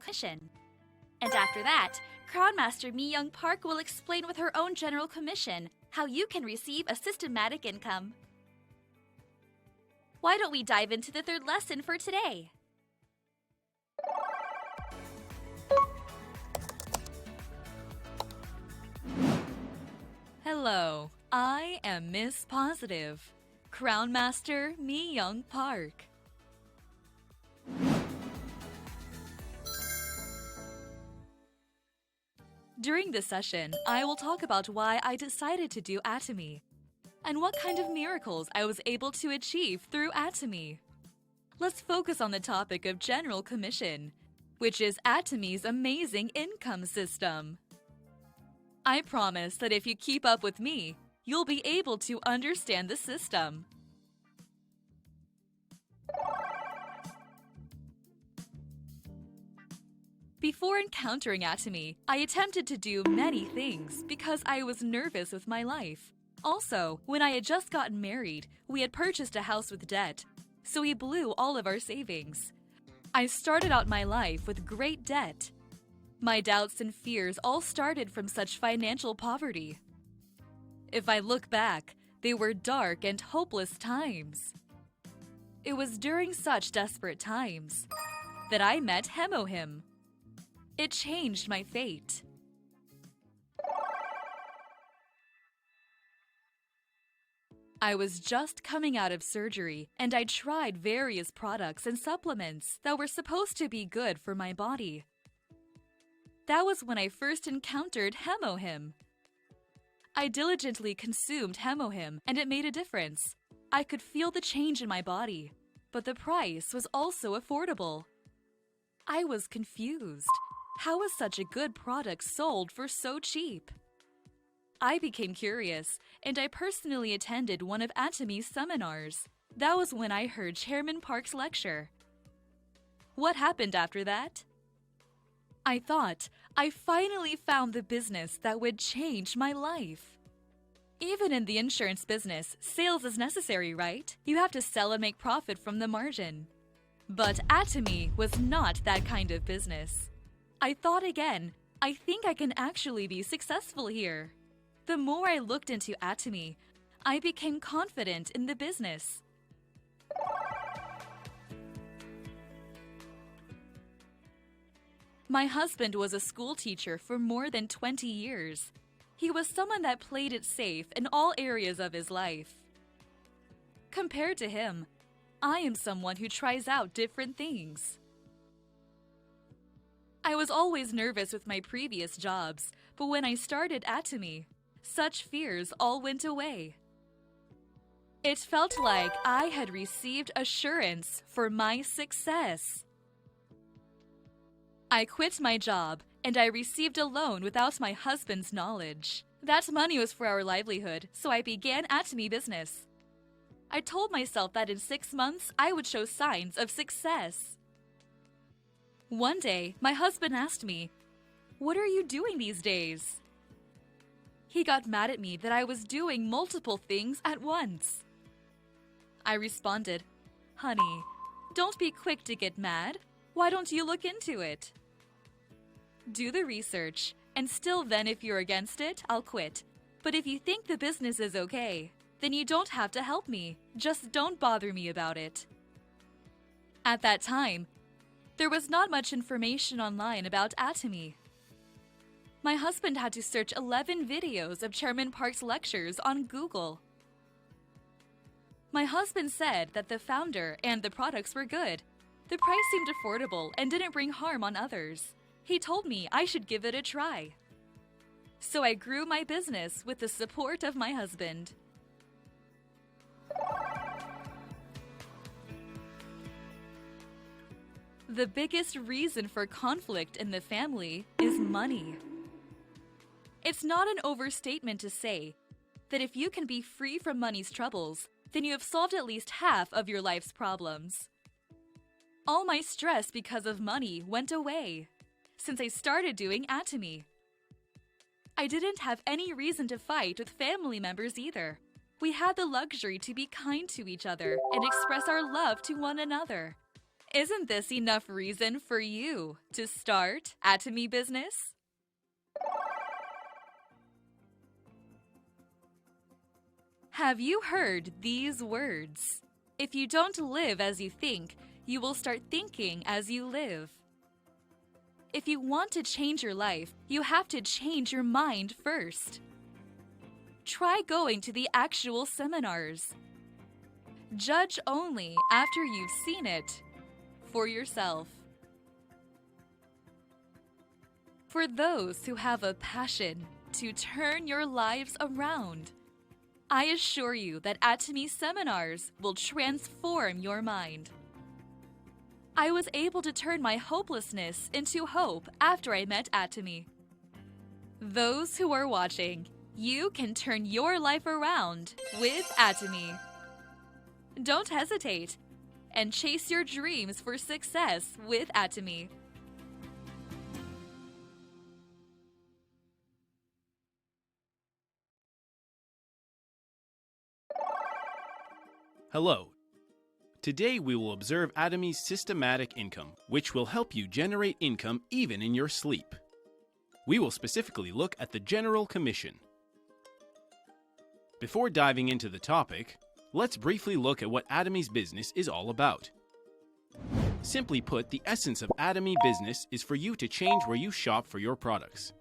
commission. And after that, Crown Master Mi Young Park will explain with her own general commission how you can receive a systematic income. Why don't we dive into the third lesson for today? Hello, I am Miss Positive, Crown Master Mi Young Park. During this session, I will talk about why I decided to do Atomy and what kind of miracles I was able to achieve through Atomy. Let's focus on the topic of general commission, which is Atomy's amazing income system. I promise that if you keep up with me, you'll be able to understand the system. Before encountering Atomy, I attempted to do many things because I was nervous with my life. Also, when I had just gotten married, we had purchased a house with debt, so we blew all of our savings. I started out my life with great debt. My doubts and fears all started from such financial poverty. If I look back, they were dark and hopeless times. It was during such desperate times that I met Hemohim. It changed my fate. I was just coming out of surgery, and I tried various products and supplements that were supposed to be good for my body. That was when I first encountered Hemohim. I diligently consumed Hemohim, and it made a difference. I could feel the change in my body, but the price was also affordable. I was confused. How was such a good product sold for so cheap? I became curious, and I personally attended one of Atomy's seminars. That was when I heard Chairman Park's lecture. What happened after that? I thought I finally found the business that would change my life. Even in the insurance business, sales is necessary, right? You have to sell and make profit from the margin. But Atomy was not that kind of business. I thought again, I think I can actually be successful here. The more I looked into Atomy, I became confident in the business. My husband was a school teacher for more than 20 years. He was someone that played it safe in all areas of his life. Compared to him, I am someone who tries out different things. I was always nervous with my previous jobs, but when I started Atomy, such fears all went away. It felt like I had received assurance for my success. I quit my job, and I received a loan without my husband's knowledge. That money was for our livelihood, so I began Atomy business. I told myself that in 6 months, I would show signs of success. One day, my husband asked me, "What are you doing these days?" He got mad at me that I was doing multiple things at once. I responded, "Honey, don't be quick to get mad. Why don't you look into it? Do the research, and still then if you're against it, I'll quit. But if you think the business is okay, then you don't have to help me. Just don't bother me about it." At that time, there was not much information online about Atomy. My husband had to search 11 videos of Chairman Park's lectures on Google. My husband said that the founder and the products were good. The price seemed affordable and didn't bring harm on others. He told me I should give it a try. So I grew my business with the support of my husband. The biggest reason for conflict in the family is money. It's not an overstatement to say that if you can be free from money's troubles, then you have solved at least half of your life's problems. All my stress because of money went away since I started doing Atomy. I didn't have any reason to fight with family members either. We had the luxury to be kind to each other and express our love to one another. Isn't this enough reason for you to start Atomy business? Have you heard these words? If you don't live as you think, you will start thinking as you live. If you want to change your life, you have to change your mind first. Try going to the actual seminars. Judge only after you've seen it for yourself. For those who have a passion to turn your lives around, I assure you that Atomy seminars will transform your mind. I was able to turn my hopelessness into hope after I met Atomy. Those who are watching, you can turn your life around with Atomy. Don't hesitate and chase your dreams for success with Atomy. Hello. Today we will observe Atomy's systematic income, which will help you generate income even in your sleep. We will specifically look at the General Commission. Before diving into the topic, let's briefly look at what Atomy's business is all about. Simply put, the essence of Atomy business is for you to change where you shop for your products.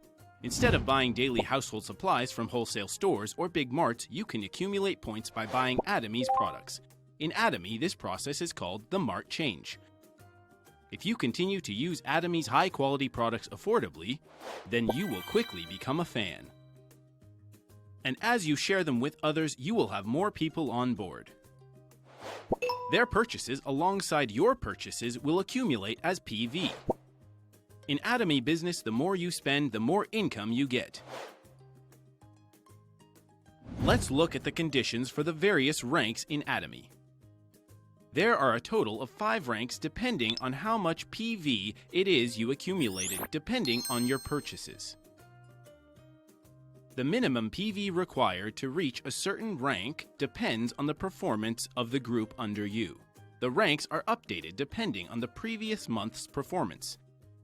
Instead of buying daily household supplies from wholesale stores or big marts, you can accumulate points by buying Atomy's products. In Atomy, this process is called the Mart Change. If you continue to use Atomy's high-quality products affordably, then you will quickly become a fan. And as you share them with others, you will have more people on board. Their purchases alongside your purchases will accumulate as PV. In Atomy business, the more you spend, the more income you get. Let's look at the conditions for the various ranks in Atomy. There are a total of 5 ranks depending on how much PV it is you accumulated, depending on your purchases. The minimum PV required to reach a certain rank depends on the performance of the group under you. The ranks are updated depending on the previous month's performance.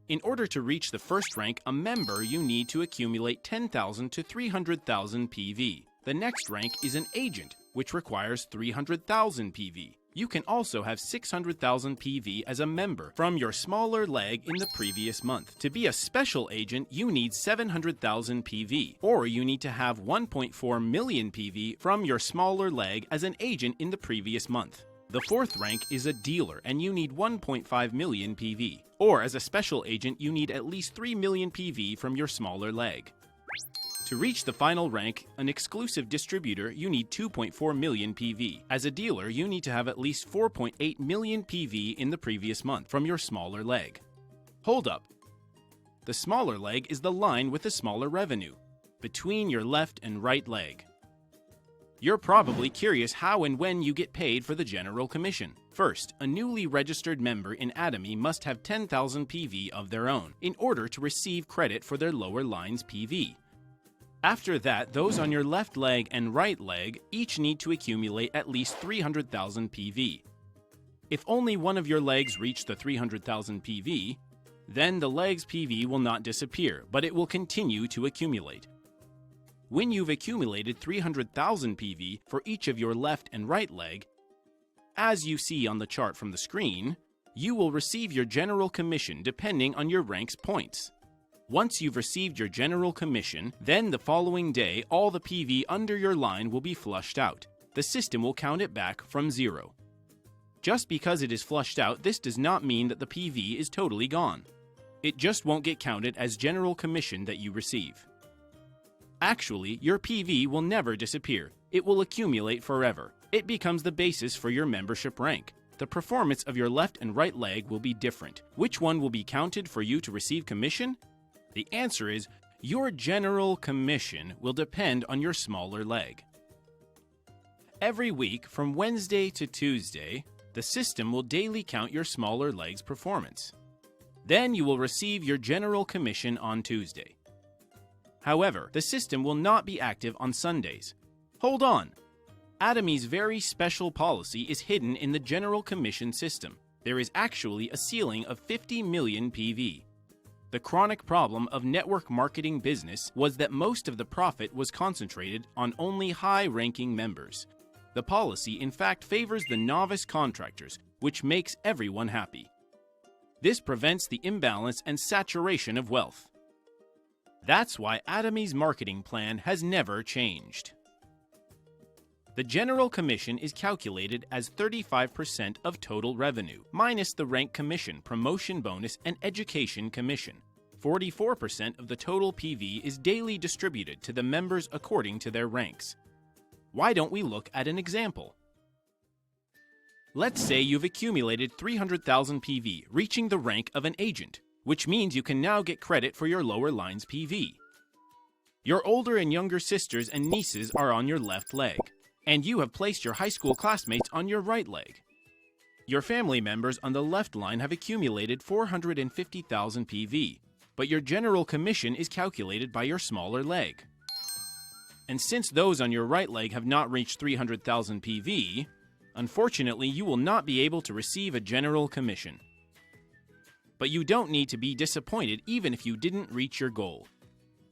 In order to reach the first rank, a member, you need to accumulate 10,000 to 300,000 PV. The next rank is an agent, which requires 300,000 PV. You can also have 600,000 PV as a member from your smaller leg in the previous month. To be a special agent, you need 700,000 PV, or you need to have 1.4 million PV from your smaller leg as an agent in the previous month. The fourth rank is a dealer, and you need 1.5 million PV. Or as a special agent, you need at least 3 million PV from your smaller leg. To reach the final rank, an exclusive distributor, you need 2.4 million PV. As a dealer, you need to have at least 4.8 million PV in the previous month from your smaller leg. Hold up. The smaller leg is the line with the smaller revenue, between your left and right leg. You're probably curious how and when you get paid for the General Commission. First, a newly registered member in Atomy must have 10,000 PV of their own in order to receive credit for their lower line's PV. After that, those on your left leg and right leg each need to accumulate at least 300,000 PV. If only one of your legs reach the 300,000 PV, then the leg's PV will not disappear, but it will continue to accumulate. When you've accumulated 300,000 PV for each of your left and right leg, as you see on the chart from the screen, you will receive your General Commission depending on your rank's points. Once you've received your General Commission, then the following day, all the PV under your line will be flushed out. The system will count it back from 0. Just because it is flushed out, this does not mean that the PV is totally gone. It just won't get counted as General Commission that you receive. Actually, your PV will never disappear. It will accumulate forever. It becomes the basis for your membership rank. The performance of your left and right leg will be different. Which one will be counted for you to receive commission? The answer is, your General Commission will depend on your smaller leg. Every week, from Wednesday to Tuesday, the system will daily count your smaller leg's performance. Then you will receive your General Commission on Tuesday. However, the system will not be active on Sundays. Hold on! Atomy's very special policy is hidden in the General Commission system. There is actually a ceiling of 50 million PV. The chronic problem of network marketing business was that most of the profit was concentrated on only high-ranking members. The policy, in fact, favors the novice contractors, which makes everyone happy. This prevents the imbalance and saturation of wealth. That's why Atomi's marketing plan has never changed. The general commission is calculated as 35% of total revenue, minus the rank commission, promotion bonus, and education commission. 44% of the total PV is daily distributed to the members according to their ranks. Why don't we look at an example? Let's say you've accumulated 300,000 PV, reaching the rank of an agent, which means you can now get credit for your lower lines PV. Your older and younger sisters and nieces are on your left leg, and you have placed your high school classmates on your right leg. Your family members on the left line have accumulated 450,000 PV, but your general commission is calculated by your smaller leg. And since those on your right leg have not reached 300,000 PV, unfortunately you will not be able to receive a general commission. But you don't need to be disappointed even if you didn't reach your goal.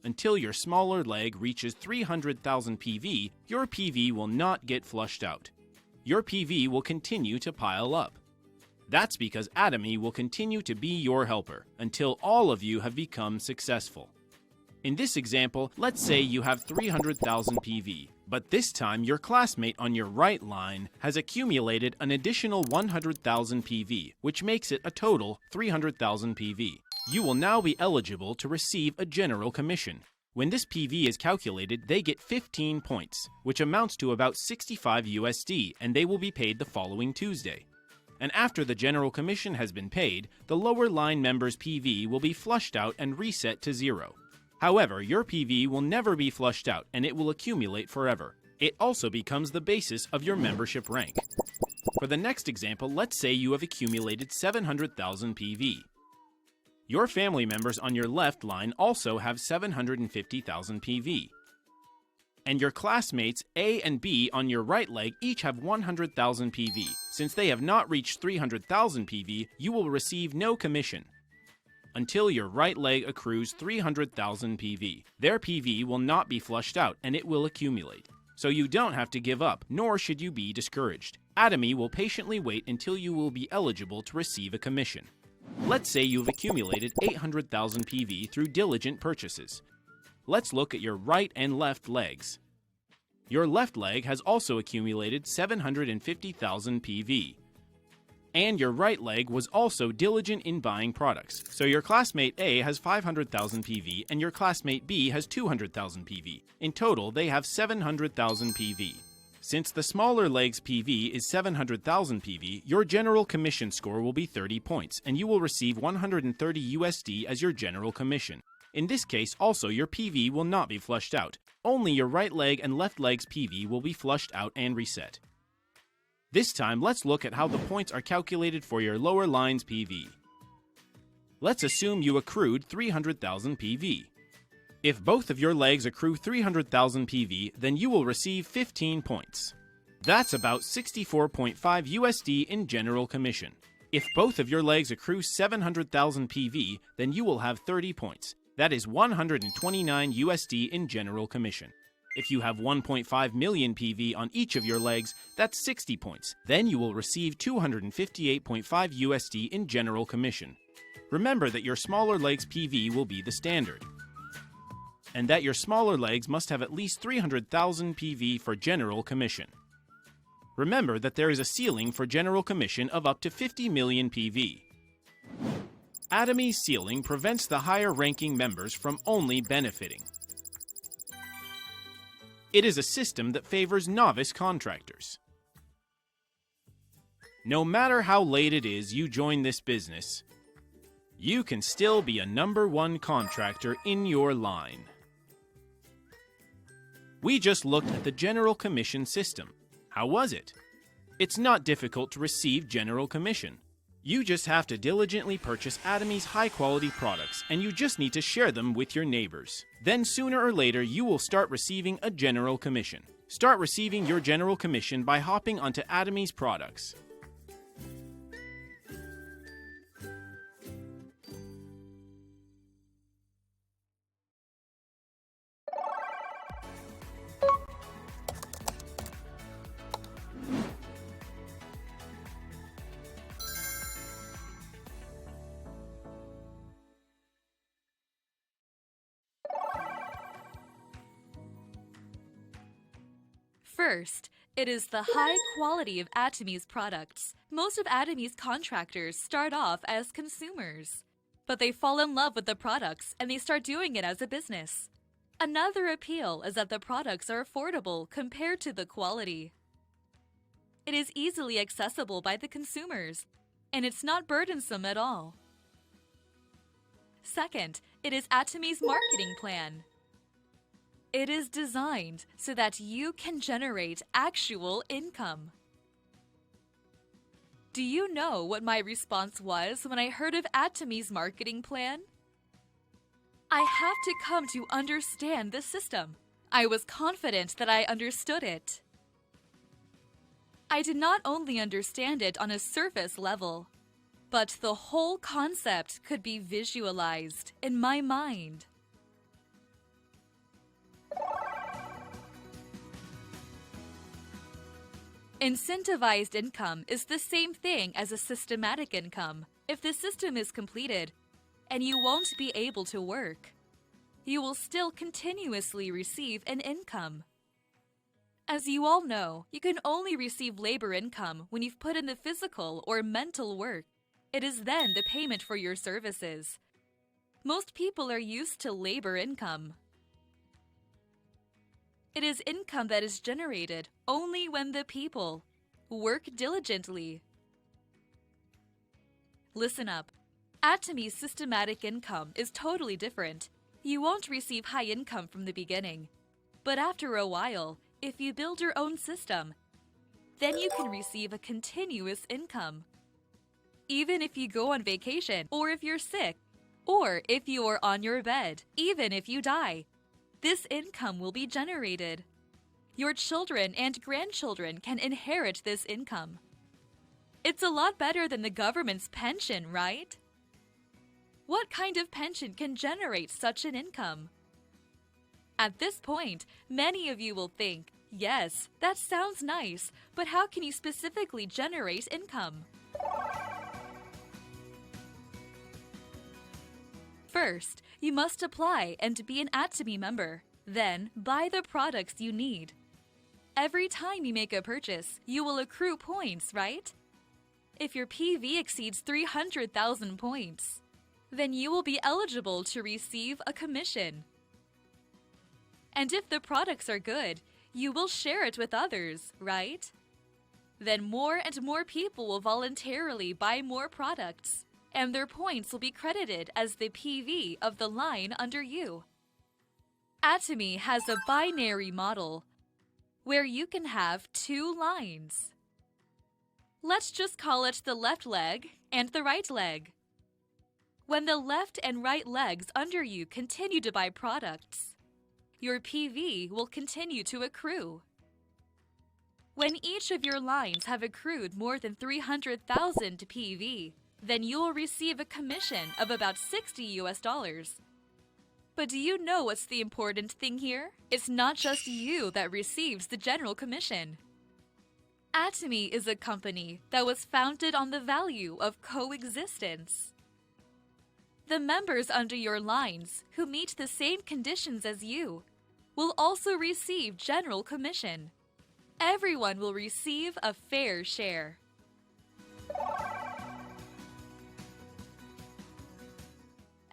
Until your smaller leg reaches 300,000 PV, your PV will not get flushed out. Your PV will continue to pile up. That's because Atomy will continue to be your helper until all of you have become successful. In this example, let's say you have 300,000 PV, but this time your classmate on your right line has accumulated an additional 100,000 PV, which makes it a total 300,000 PV. You will now be eligible to receive a general commission. When this PV is calculated, they get 15 points, which amounts to about 65 USD, and they will be paid the following Tuesday. And after the general commission has been paid, the lower line members' PV will be flushed out and reset to 0. However, your PV will never be flushed out and it will accumulate forever. It also becomes the basis of your membership rank. For the next example, let's say you have accumulated 700,000 PV. Your family members on your left line also have 750,000 PV. And your classmates A and B on your right leg each have 100,000 PV. Since they have not reached 300,000 PV, you will receive no commission until your right leg accrues 300,000 PV. Their PV will not be flushed out and it will accumulate. So you don't have to give up, nor should you be discouraged. Atomy will patiently wait until you will be eligible to receive a commission. Let's say you've accumulated 800,000 PV through diligent purchases. Let's look at your right and left legs. Your left leg has also accumulated 750,000 PV. And your right leg was also diligent in buying products. So your classmate A has 500,000 PV and your classmate B has 200,000 PV. In total, they have 700,000 PV. Since the smaller leg's PV is 700,000 PV, your general commission score will be 30 points, and you will receive 130 USD as your general commission. In this case, also, your PV will not be flushed out. Only your right leg and left leg's PV will be flushed out and reset. This time, let's look at how the points are calculated for your lower line's PV. Let's assume you accrued 300,000 PV. If both of your legs accrue 300,000 PV, then you will receive 15 points. That's about 64.5 USD in general commission. If both of your legs accrue 700,000 PV, then you will have 30 points. That is 129 USD in general commission. If you have 1.5 million PV on each of your legs, that's 60 points. Then you will receive 258.5 USD in general commission. Remember that your smaller legs PV will be the standard, and that your smaller legs must have at least 300,000 PV for general commission. Remember that there is a ceiling for general commission of up to 50 million PV. Atomy's ceiling prevents the higher-ranking members from only benefiting. It is a system that favors novice contractors. No matter how late it is you join this business, you can still be a #1 contractor in your line. We just looked at the general commission system. How was it? It's not difficult to receive general commission. You just have to diligently purchase Atomy's high-quality products, and you just need to share them with your neighbors. Then sooner or later, you will start receiving a general commission. Start receiving your general commission by hopping onto Atomy's products. First, it is the high quality of Atomy's products. Most of Atomy's contractors start off as consumers, but they fall in love with the products and they start doing it as a business. Another appeal is that the products are affordable compared to the quality. It is easily accessible by the consumers, and it's not burdensome at all. Second, it is Atomy's marketing plan. It is designed so that you can generate actual income. Do you know what my response was when I heard of Atomy's marketing plan? I have to come to understand the system. I was confident that I understood it. I did not only understand it on a surface level, but the whole concept could be visualized in my mind. Incentivized income is the same thing as a systematic income. If the system is completed, and you won't be able to work, you will still continuously receive an income. As you all know, you can only receive labor income when you've put in the physical or mental work. It is then the payment for your services. Most people are used to labor income. It is income that is generated only when the people work diligently. Listen up. Atomy's systematic income is totally different. You won't receive high income from the beginning. But after a while, if you build your own system, then you can receive a continuous income. Even if you go on vacation, or if you're sick, or if you are on your bed, even if you die, this income will be generated. Your children and grandchildren can inherit this income. It's a lot better than the government's pension, right? What kind of pension can generate such an income? At this point, many of you will think, yes, that sounds nice, but how can you specifically generate income? First, you must apply and be an Atomy member. Then, buy the products you need. Every time you make a purchase, you will accrue points, right? If your PV exceeds 300,000 points, then you will be eligible to receive a commission. And if the products are good, you will share it with others, right? Then more and more people will voluntarily buy more products, and their points will be credited as the PV of the line under you. Atomy has a binary model where you can have two lines. Let's just call it the left leg and the right leg. When the left and right legs under you continue to buy products, your PV will continue to accrue. When each of your lines have accrued more than 300,000 PV, then you will receive a commission of about $60. But do you know what's the important thing here? It's not just you that receives the general commission. Atomy is a company that was founded on the value of coexistence. The members under your lines who meet the same conditions as you will also receive general commission. Everyone will receive a fair share.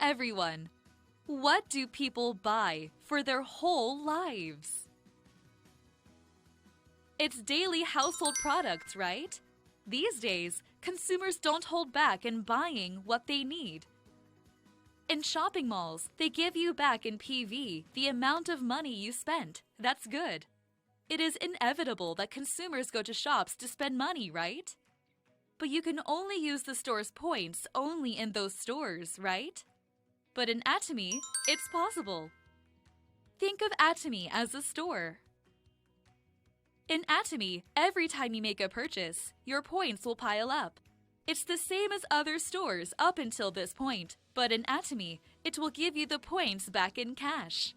Everyone. What do people buy for their whole lives? It's daily household products, right? These days, consumers don't hold back in buying what they need. In shopping malls, they give you back in PV the amount of money you spent. That's good. It is inevitable that consumers go to shops to spend money, right? But you can only use the store's points only in those stores, right? But in Atomy, it's possible. Think of Atomy as a store. In Atomy, every time you make a purchase, your points will pile up. It's the same as other stores up until this point, but in Atomy, it will give you the points back in cash.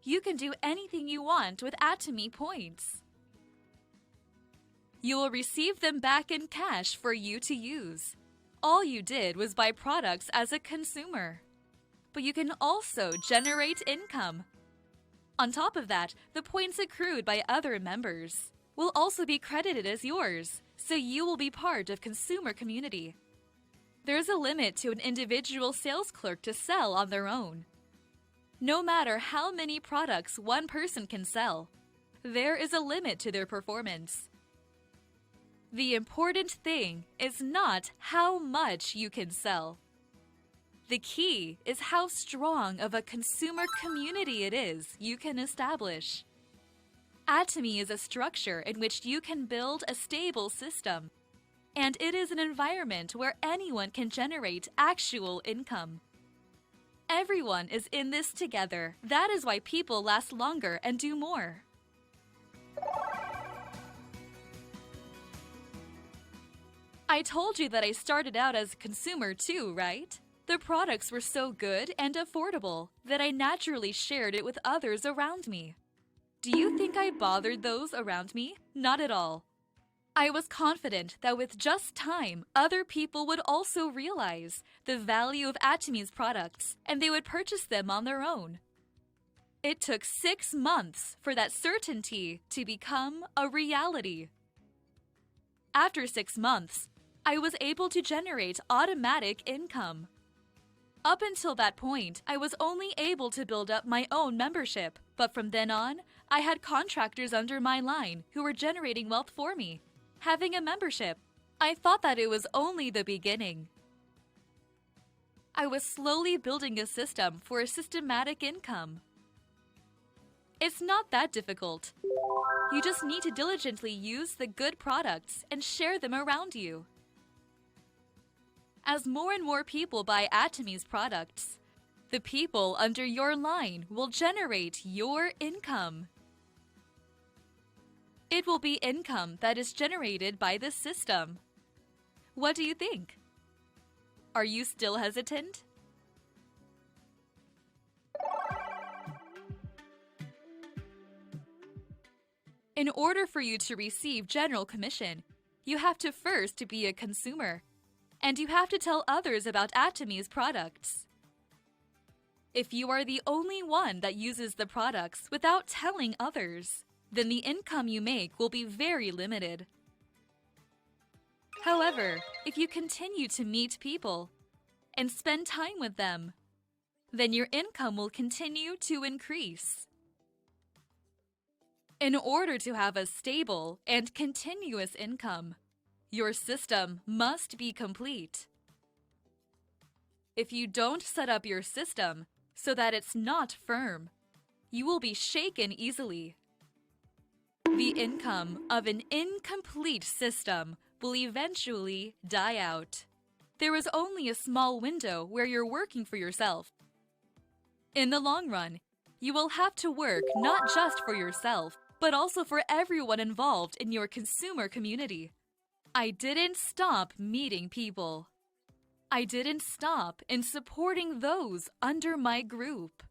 You can do anything you want with Atomy points. You will receive them back in cash for you to use. All you did was buy products as a consumer. But you can also generate income. On top of that, the points accrued by other members will also be credited as yours, so you will be part of consumer community. There's a limit to an individual sales clerk to sell on their own. No matter how many products one person can sell, there is a limit to their performance. The important thing is not how much you can sell. The key is how strong of a consumer community it is you can establish. Atomy is a structure in which you can build a stable system, and it is an environment where anyone can generate actual income. Everyone is in this together. That is why people last longer and do more. I told you that I started out as a consumer too, right? The products were so good and affordable that I naturally shared it with others around me. Do you think I bothered those around me? Not at all. I was confident that with just time, other people would also realize the value of Atomy's products and they would purchase them on their own. It took 6 months for that certainty to become a reality. After 6 months, I was able to generate automatic income. Up until that point, I was only able to build up my own membership, but from then on, I had contractors under my line who were generating wealth for me. Having a membership, I thought that it was only the beginning. I was slowly building a system for a systematic income. It's not that difficult. You just need to diligently use the good products and share them around you. As more and more people buy Atomy's products, the people under your line will generate your income. It will be income that is generated by the system. What do you think? Are you still hesitant? In order for you to receive general commission, you have to first be a consumer, and you have to tell others about Atomy's products. If you are the only one that uses the products without telling others, then the income you make will be very limited. However, if you continue to meet people and spend time with them, then your income will continue to increase. In order to have a stable and continuous income, your system must be complete. If you don't set up your system so that it's not firm, you will be shaken easily. The income of an incomplete system will eventually die out. There is only a small window where you're working for yourself. In the long run, you will have to work not just for yourself, but also for everyone involved in your consumer community. I didn't stop meeting people. I didn't stop in supporting those under my group.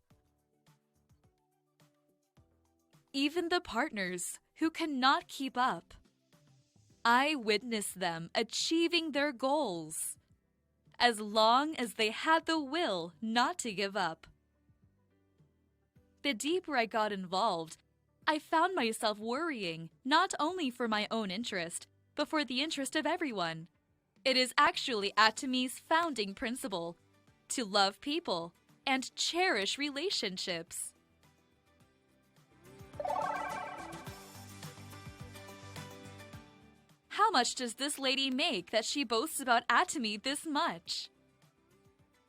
Even the partners who cannot keep up, I witnessed them achieving their goals, as long as they had the will not to give up. The deeper I got involved, I found myself worrying not only for my own interest, but for the interest of everyone. It is actually Atomy's founding principle to love people and cherish relationships. How much does this lady make that she boasts about Atomy this much?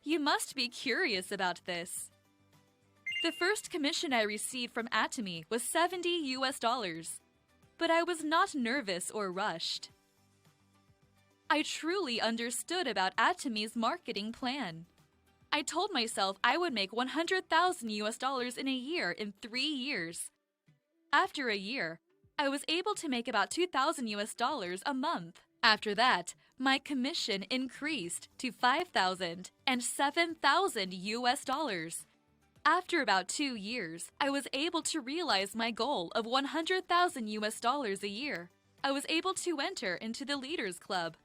You must be curious about this. The first commission I received from Atomy was $70, but I was not nervous or rushed. I truly understood about Atomy's marketing plan. I told myself I would make $100,000 in a year in 3 years. After a year, I was able to make about $2,000 a month. After that, my commission increased to $5,000 and $7,000. After about 2 years, I was able to realize my goal of $100,000 a year. I was able to enter into the Leaders Club.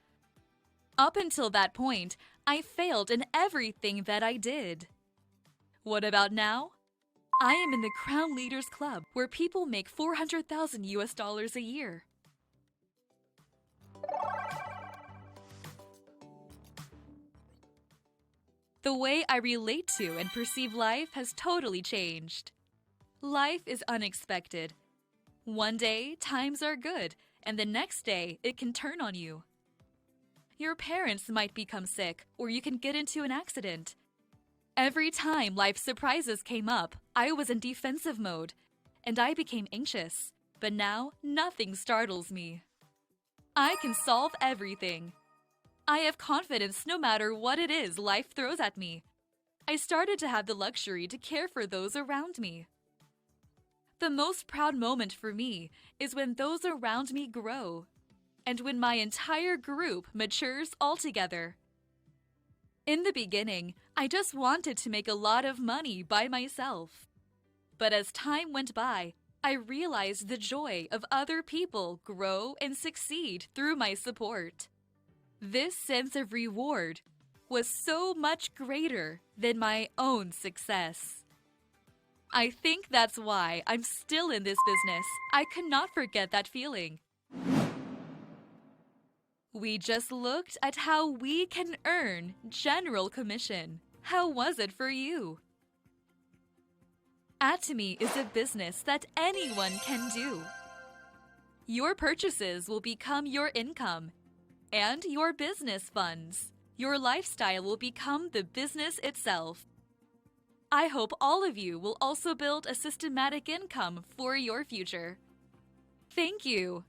Up until that point, I failed in everything that I did. What about now? I am in the Crown Leaders Club, where people make $400,000 a year. The way I relate to and perceive life has totally changed. Life is unexpected. One day, times are good, and the next day, it can turn on you. Your parents might become sick, or you can get into an accident. Every time life's surprises came up, I was in defensive mode, and I became anxious. But now, nothing startles me. I can solve everything. I have confidence no matter what it is life throws at me. I started to have the luxury to care for those around me. The most proud moment for me is when those around me grow, and when my entire group matures altogether. In the beginning, I just wanted to make a lot of money by myself. But as time went by, I realized the joy of other people grow and succeed through my support. This sense of reward was so much greater than my own success. I think that's why I'm still in this business. I could not forget that feeling. We just looked at how we can earn general commission. How was it for you? Atomy is a business that anyone can do. Your purchases will become your income and your business funds. Your lifestyle will become the business itself. I hope all of you will also build a systematic income for your future. Thank you.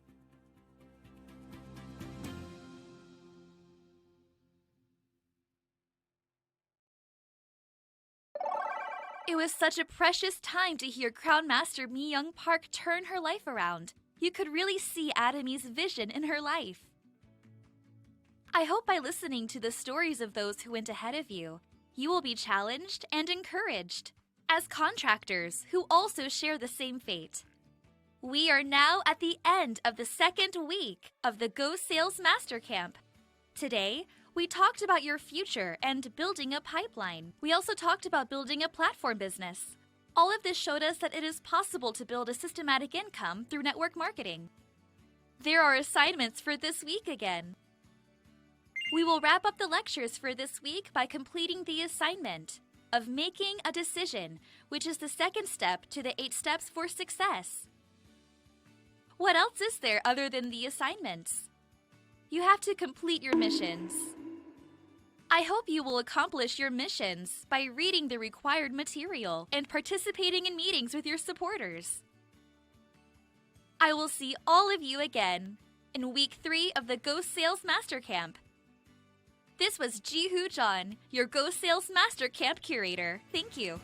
It was such a precious time to hear Crown Master Mi-young Park turn her life around. You could really see Atomy's vision in her life. I hope by listening to the stories of those who went ahead of you, you will be challenged and encouraged as contractors who also share the same fate. We are now at the end of the second week of the Go Sales Master Camp. Today, we talked about your future and building a pipeline. We also talked about building a platform business. All of this showed us that it is possible to build a systematic income through network marketing. There are assignments for this week again. We will wrap up the lectures for this week by completing the assignment of making a decision, which is the second step to the 8 steps for success. What else is there other than the assignments? You have to complete your missions. I hope you will accomplish your missions by reading the required material and participating in meetings with your supporters. I will see all of you again in Week 3 of the Go Sales Master Camp. This was Ji-Hoo John, your Go Sales Master Camp Curator. Thank you.